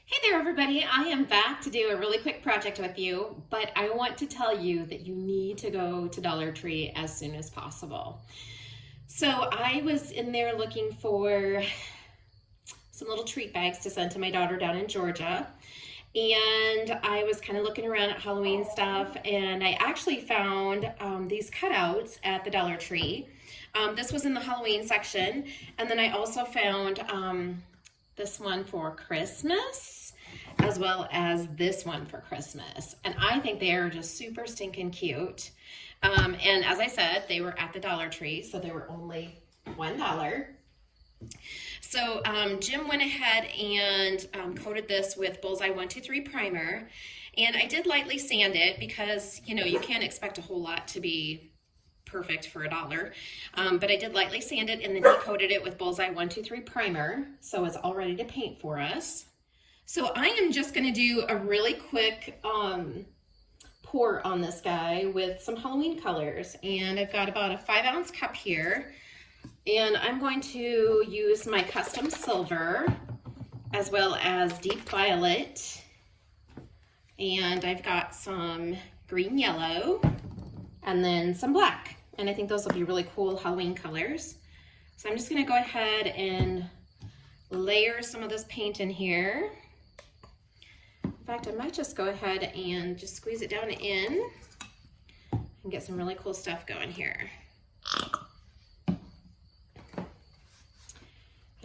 Hey there everybody, I am back to do a really quick project with you, but I want to tell you that you need to go to Dollar Tree as soon as possible. So I was in there looking for some little treat bags to send to my daughter down in Georgia. And I was kind of looking around at Halloween stuff, and I actually found these cutouts at the Dollar Tree. This was in the Halloween section, and then I also found this one for Christmas, as well as this one for Christmas. And I think they are just super stinking cute. And as I said, they were at the Dollar Tree, so they were only $1. So Jim went ahead and coated this with Bullseye 123 primer. And I did lightly sand it because, you can't expect a whole lot to be perfect for $1. But I did lightly sand it, and then he coated it with Bullseye 123 primer. So it's all ready to paint for us. So I am just going to do a really quick pour on this guy with some Halloween colors. And I've got about a 5-ounce cup here. And I'm going to use my custom silver as well as deep violet. And I've got some green yellow and then some black. And I think those will be really cool Halloween colors. So I'm just going to go ahead and layer some of this paint in here. In fact, I might just go ahead and just squeeze it down in and get some really cool stuff going here.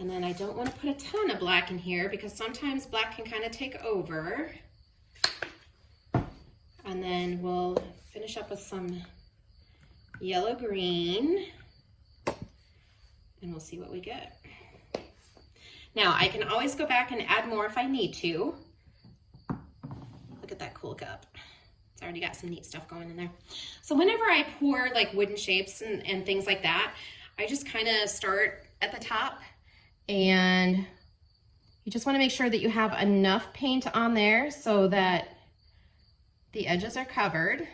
And then I don't want to put a ton of black in here because sometimes black can kind of take over. And then we'll finish up with some yellow green and we'll see what we get. Now I can always go back and add more if I need to. Look at that cool cup. It's already got some neat stuff going in there. So whenever I pour like wooden shapes and things like that, I just kind of start at the top, and you just want to make sure that you have enough paint on there so that the edges are covered.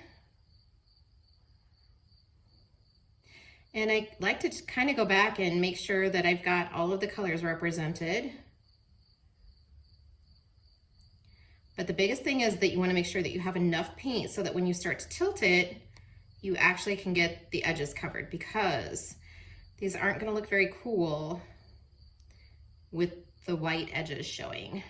And I like to kind of go back and make sure that I've got all of the colors represented. But the biggest thing is that you want to make sure that you have enough paint so that when you start to tilt it, you actually can get the edges covered, because these aren't going to look very cool with the white edges showing.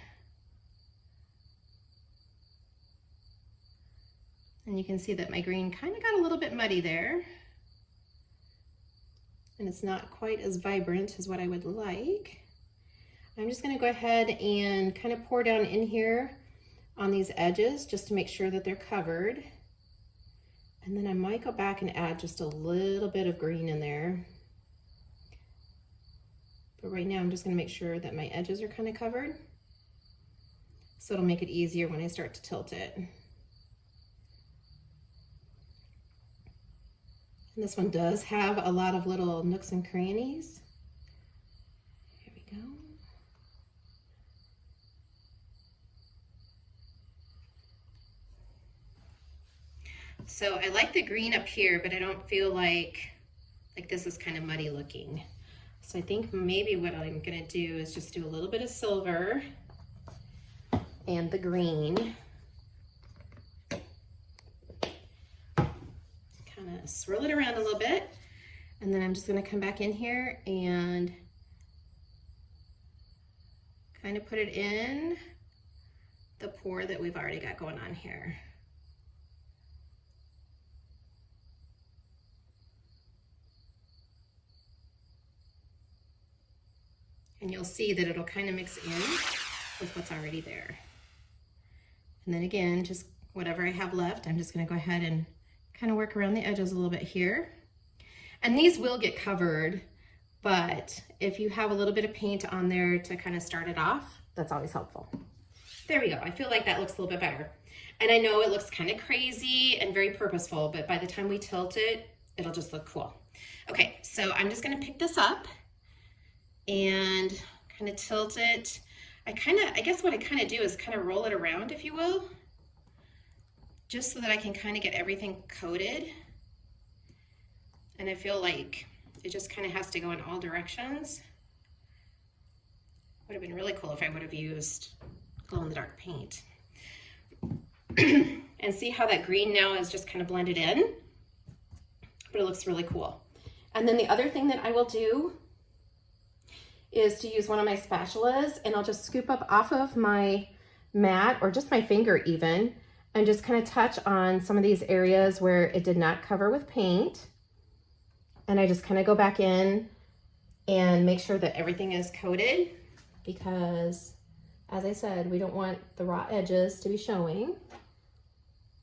And you can see that my green kind of got a little bit muddy there. And it's not quite as vibrant as what I would like. I'm just going to go ahead and kind of pour down in here on these edges just to make sure that they're covered. And then I might go back and add just a little bit of green in there. But right now I'm just going to make sure that my edges are kind of covered, so it'll make it easier when I start to tilt it. And this one does have a lot of little nooks and crannies. Here we go. So I like the green up here, but I don't feel like this is kind of muddy looking. So I think maybe what I'm gonna do is just do a little bit of silver and the green. Kind of swirl it around a little bit. And then I'm just gonna come back in here and kind of put it in the pour that we've already got going on here. And you'll see that it'll kind of mix in with what's already there. And then again, just whatever I have left, I'm just going to go ahead and kind of work around the edges a little bit here. And these will get covered, but if you have a little bit of paint on there to kind of start it off, that's always helpful. There we go. I feel like that looks a little bit better. And I know it looks kind of crazy and very purposeful, but by the time we tilt it, it'll just look cool. Okay, so I'm just going to pick this up and kind of tilt it. I guess what I kind of do is kind of roll it around, if you will, just so that I can kind of get everything coated. And I feel like it just kind of has to go in all directions. Would have been really cool if I would have used glow-in-the-dark paint. And see how that green now is just kind of blended in? But it looks really cool. And then the other thing that I will do is to use one of my spatulas, and I'll just scoop up off of my mat, or just my finger even, and just kind of touch on some of these areas where it did not cover with paint. And I just kind of go back in and make sure that everything is coated, because as I said, we don't want the raw edges to be showing.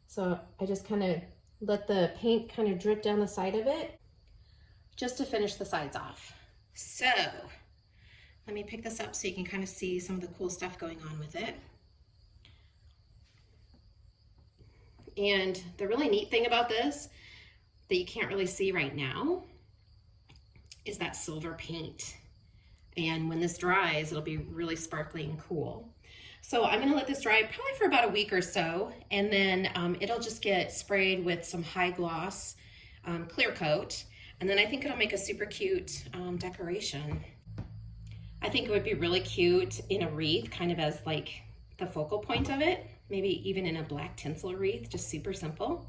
So I just kind of let the paint kind of drip down the side of it just to finish the sides off. So let me pick this up so you can kind of see some of the cool stuff going on with it. And the really neat thing about this that you can't really see right now is that silver paint. And when this dries, it'll be really sparkly and cool. So I'm gonna let this dry probably for about a week or so, and then it'll just get sprayed with some high gloss clear coat. And then I think it'll make a super cute decoration. I think it would be really cute in a wreath, kind of as like the focal point of it. Maybe even in a black tinsel wreath, just super simple.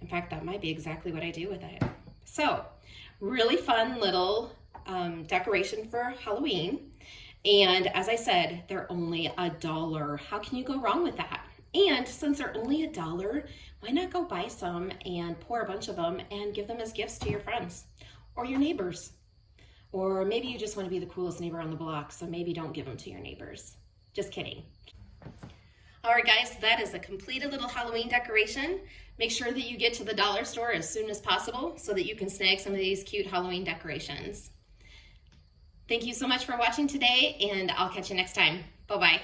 In fact, that might be exactly what I do with it. So, really fun little decoration for Halloween. And as I said, they're only $1. How can you go wrong with that? And since they're only $1, why not go buy some and pour a bunch of them and give them as gifts to your friends or your neighbors? Or maybe you just want to be the coolest neighbor on the block, so maybe don't give them to your neighbors. Just kidding. All right, guys, that is a completed little Halloween decoration. Make sure that you get to the dollar store as soon as possible so that you can snag some of these cute Halloween decorations. Thank you so much for watching today, and I'll catch you next time. Bye-bye.